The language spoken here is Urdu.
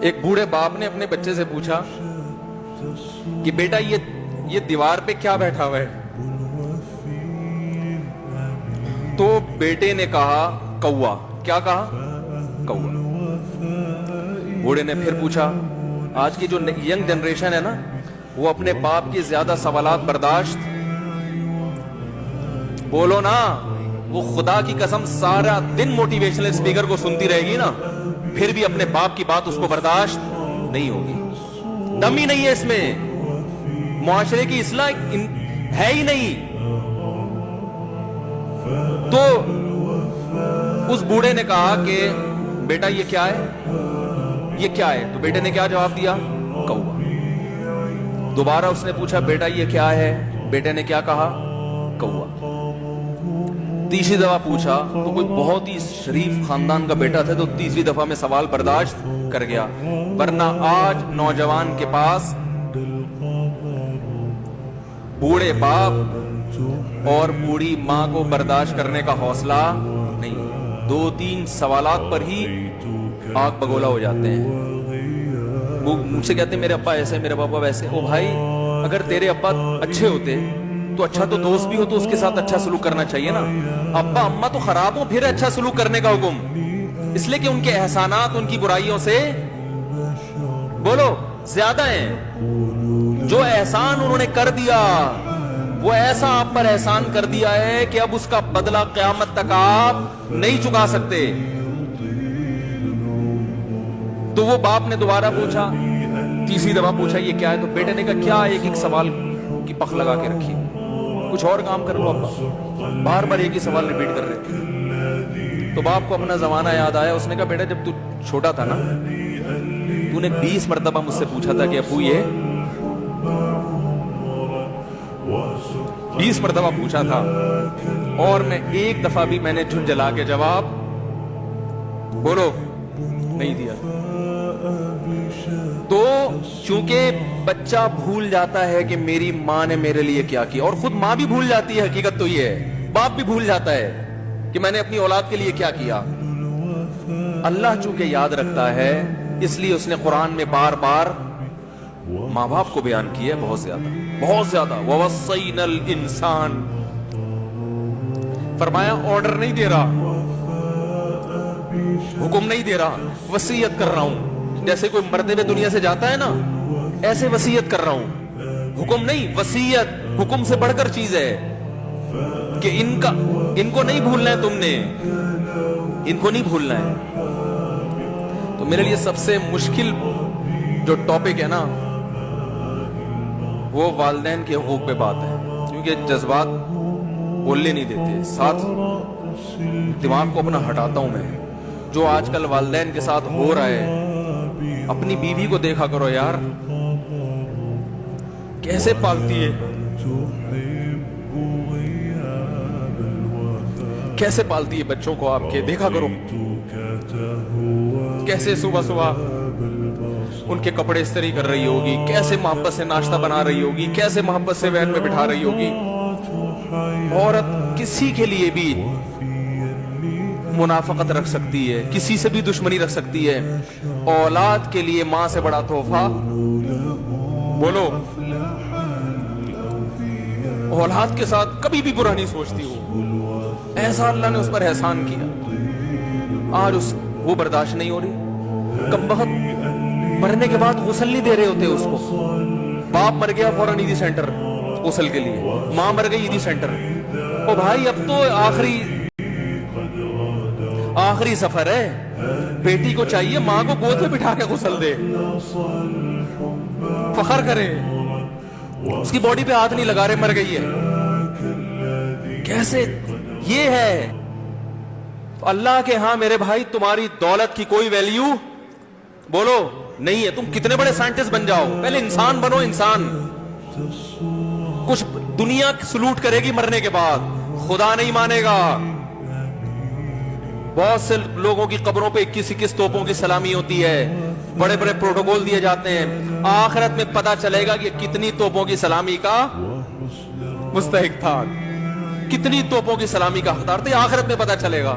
ایک بوڑھے باپ نے اپنے بچے سے پوچھا کہ بیٹا یہ دیوار پہ کیا بیٹھا ہوا ہے؟ تو بیٹے نے کہا کوا۔ کیا کہا؟ کوا۔ بوڑھے نے پھر پوچھا، آج کی جو ینگ جنریشن ہے نا، وہ اپنے باپ کی زیادہ سوالات برداشت، بولو نا، وہ خدا کی قسم سارا دن موٹیویشنل اسپیکر کو سنتی رہے گی نا، پھر بھی اپنے باپ کی بات اس کو برداشت نہیں ہوگی۔ دم ہی نہیں ہے اس میں، معاشرے کی اصلاح ہے ہی نہیں۔ تو اس بوڑھے نے کہا کہ بیٹا یہ کیا ہے؟ یہ کیا ہے؟ تو بیٹے نے کیا جواب دیا؟ کوا۔ دوبارہ اس نے پوچھا بیٹا یہ کیا ہے؟ بیٹے نے کیا کہا؟ کوا۔ تیسری دفعہ پوچھا تو کوئی بہت ہی شریف خاندان کا بیٹا تھا، تو تیسری دفعہ میں سوال برداشت کر گیا، ورنہ آج نوجوان کے پاس بوڑھے باپ اور بوڑھی ماں کو برداشت کرنے کا حوصلہ نہیں۔ 2-3 سوالات پر ہی آگ بگولا ہو جاتے ہیں۔ وہ مجھ سے کہتے ہیں میرے ابا ایسے، میرے ابا ویسے۔ او بھائی، اگر تیرے ابا اچھے ہوتے تو اچھا تو دوست بھی ہو تو اس کے ساتھ اچھا سلوک کرنا چاہیے نا۔ ابا اما تو خراب ہو، پھر اچھا سلوک کرنے کا حکم، اس لیے کہ ان کے احسانات ان کی برائیوں سے بولو زیادہ ہیں۔ جو احسان انہوں نے کر دیا وہ ایسا آپ پر احسان کر دیا ہے کہ اب اس کا بدلہ قیامت تک آپ نہیں چکا سکتے۔ تو وہ باپ نے دوبارہ پوچھا، تیسری دفعہ پوچھا یہ کیا ہے؟ تو بیٹے نے کہا کیا ایک سوال کی پخ لگا کے رکھی، کچھ اور کام کر لو ابا، بار بار ایک ہی سوال ریپیٹ کر رہے۔ تو باپ کو اپنا زمانہ یاد آیا، اس نے کہا بیٹا جب تو چھوٹا تھا نا، تو نے 20 مرتبہ مجھ سے پوچھا تھا کہ ابو یہ 20 مرتبہ پوچھا تھا، اور میں ایک دفعہ بھی میں نے جھنجھلا کے جواب بولو نہیں دیا۔ تو چونکہ بچہ بھول جاتا ہے کہ میری ماں نے میرے لیے کیا کیا، اور خود ماں بھی بھول جاتی ہے، حقیقت تو یہ ہے، باپ بھی بھول جاتا ہے کہ میں نے اپنی اولاد کے لیے کیا کیا۔ اللہ چونکہ یاد رکھتا ہے، اس لیے اس نے قرآن میں بار بار ماں باپ کو بیان کیا ہے، بہت زیادہ بہت زیادہ۔ وَوَصَّيْنَا الْإِنسَانَ، فرمایا آرڈر نہیں دے رہا، حکم نہیں دے رہا، وصیت کر رہا ہوں۔ جیسے کوئی مرتے ہوئے دنیا سے جاتا ہے نا، ایسے وصیت کر رہا ہوں، حکم نہیں، وصیت۔ حکم سے بڑھ کر چیز ہے کہ ان کو نہیں بھولنا ہے، تم نے ان کو نہیں بھولنا ہے۔ تو میرے لیے سب سے مشکل جو ٹاپک ہے نا، وہ والدین کے حقوق پہ بات ہے، کیونکہ جذبات بولنے نہیں دیتے۔ ساتھ دماغ کو اپنا ہٹاتا ہوں میں، جو آج کل والدین کے ساتھ ہو رہا ہے۔ اپنی بیوی کو دیکھا کرو یار، کیسے پالتی ہے، کیسے پالتی ہے بچوں کو، آپ کے دیکھا کرو، کیسے صبح صبح ان کے کپڑے استری کر رہی ہوگی، کیسے محبت سے ناشتہ بنا رہی ہوگی، کیسے محبت سے وین میں بٹھا رہی ہوگی۔ عورت کسی کے لیے بھی منافقت رکھ سکتی ہے، کسی سے بھی دشمنی رکھ سکتی ہے، اولاد کے لیے ماں سے بڑا تحفہ بولو، اولاد کے ساتھ کبھی بھی برا نہیں سوچتی ہو، ایسا اللہ نے اس پر احسان کیا، آج وہ برداشت نہیں ہو رہی۔ کم بخت مرنے کے بعد غسل نہیں دے رہے ہوتے اس کو، باپ مر گیا فوراً عیدی سینٹر غسل کے لیے، ماں مر گئی عیدی سینٹر۔ او بھائی اب تو آخری سفر ہے، بیٹی کو چاہیے ماں کو گود میں بٹھا کے غسل دے، فخر کرے، اس کی باڈی پہ ہاتھ نہیں لگا رہے، مر گئی ہے۔ کیسے یہ ہے اللہ کے ہاں میرے بھائی، تمہاری دولت کی کوئی ویلیو بولو نہیں ہے۔ تم کتنے بڑے سائنٹسٹ بن جاؤ، پہلے انسان بنو۔ انسان کچھ دنیا سلوٹ کرے گی مرنے کے بعد، خدا نہیں مانے گا۔ بہت سے لوگوں کی قبروں پہ 21 توپوں کی سلامی ہوتی ہے، بڑے بڑے پروٹوکول دیے جاتے ہیں، آخرت میں پتا چلے گا کہ کتنی توپوں کی سلامی کا مستحق تھا، کتنی توپوں کی سلامی کا حقدار تھا، آخرت میں پتا چلے گا۔